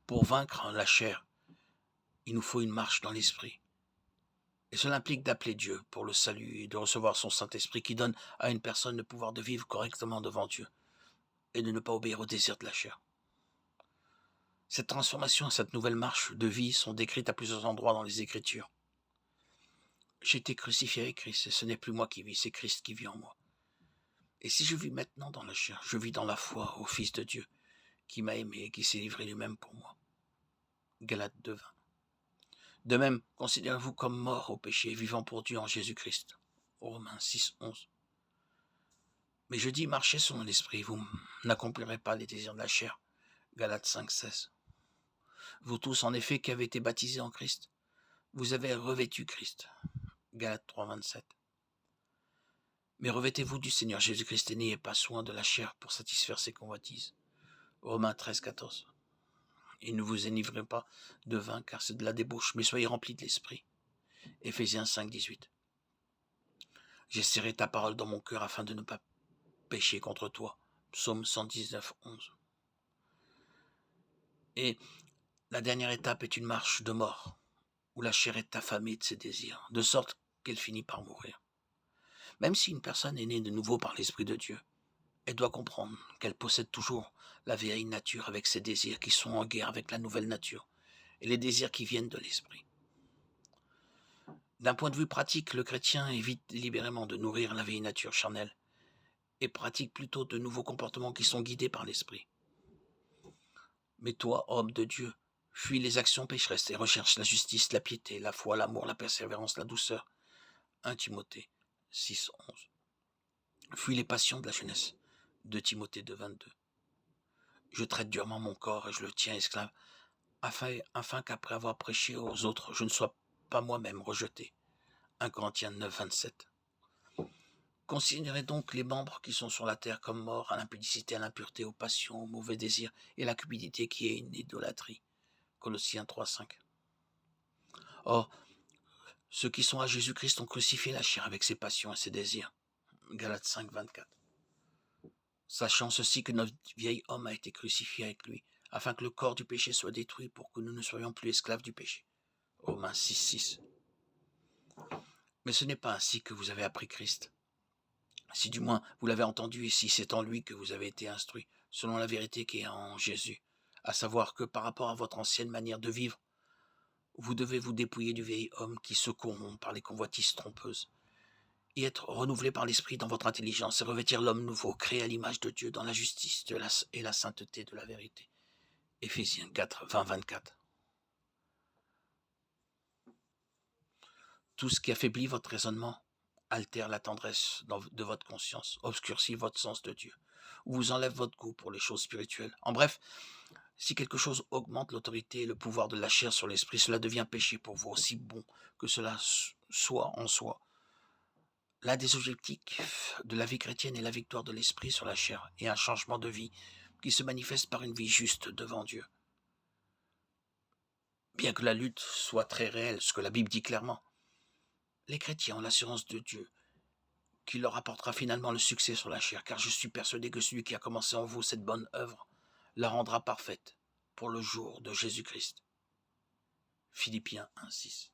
Pour vaincre la chair, il nous faut une marche dans l'esprit. Et cela implique d'appeler Dieu pour le salut et de recevoir son Saint-Esprit qui donne à une personne le pouvoir de vivre correctement devant Dieu et de ne pas obéir au désir de la chair. Cette transformation, cette nouvelle marche de vie sont décrites à plusieurs endroits dans les Écritures. J'ai été crucifié avec Christ et ce n'est plus moi qui vis, c'est Christ qui vit en moi. Et si je vis maintenant dans la chair, je vis dans la foi au Fils de Dieu qui m'a aimé et qui s'est livré lui-même pour moi. Galates 2:20. De même, considérez-vous comme mort au péché, vivant pour Dieu en Jésus-Christ. Romains 6:11. Mais je dis, marchez selon l'esprit, vous n'accomplirez pas les désirs de la chair. Galates 5:16. Vous tous, en effet, qui avez été baptisés en Christ, vous avez revêtu Christ. Galates 3:27. Mais revêtez-vous du Seigneur Jésus-Christ et n'ayez pas soin de la chair pour satisfaire ses convoitises. Romains 13:14. Et ne vous enivrez pas de vin, car c'est de la débauche, mais soyez remplis de l'esprit. Éphésiens 5:18. J'ai serré ta parole dans mon cœur afin de ne pas pécher contre toi. Psaume 119:11. Et la dernière étape est une marche de mort, où la chair est affamée de ses désirs, de sorte qu'elle finit par mourir. Même si une personne est née de nouveau par l'Esprit de Dieu, elle doit comprendre qu'elle possède toujours la vieille nature avec ses désirs qui sont en guerre avec la nouvelle nature et les désirs qui viennent de l'Esprit. D'un point de vue pratique, le chrétien évite délibérément de nourrir la vieille nature charnelle et pratique plutôt de nouveaux comportements qui sont guidés par l'Esprit. Mais toi, homme de Dieu, fuis les actions pécheresses et recherche la justice, la piété, la foi, l'amour, la persévérance, la douceur. 1 Timothée 6:11. Fuis les passions de la jeunesse. 2 Timothée 2:22. Je traite durement mon corps et je le tiens esclave, afin qu'après avoir prêché aux autres, je ne sois pas moi-même rejeté. 1 Corinthiens 9:27. Considérez donc les membres qui sont sur la terre comme morts à l'impudicité, à l'impureté, aux passions, aux mauvais désirs et à la cupidité qui est une idolâtrie. Colossiens 3:5. Or, ceux qui sont à Jésus-Christ ont crucifié la chair avec ses passions et ses désirs. Galates 5:24. Sachant ceci que notre vieil homme a été crucifié avec lui, afin que le corps du péché soit détruit pour que nous ne soyons plus esclaves du péché. Romains 6:6. Mais ce n'est pas ainsi que vous avez appris Christ. Si du moins vous l'avez entendu et si c'est en lui que vous avez été instruit, selon la vérité qui est en Jésus, à savoir que par rapport à votre ancienne manière de vivre, vous devez vous dépouiller du vieil homme qui se corrompt par les convoitises trompeuses, et être renouvelé par l'esprit dans votre intelligence et revêtir l'homme nouveau, créé à l'image de Dieu dans la justice et la sainteté de la vérité. Éphésiens 4:20-24. Tout ce qui affaiblit votre raisonnement altère la tendresse de votre conscience, obscurcit votre sens de Dieu, ou vous enlève votre goût pour les choses spirituelles. En bref, si quelque chose augmente l'autorité et le pouvoir de la chair sur l'esprit, cela devient péché pour vous, aussi bon que cela soit en soi. L'un des objectifs de la vie chrétienne est la victoire de l'esprit sur la chair et un changement de vie qui se manifeste par une vie juste devant Dieu. Bien que la lutte soit très réelle, ce que la Bible dit clairement, les chrétiens ont l'assurance de Dieu qui leur apportera finalement le succès sur la chair, car je suis persuadé que celui qui a commencé en vous cette bonne œuvre la rendra parfaite pour le jour de Jésus-Christ. Philippiens 1:6.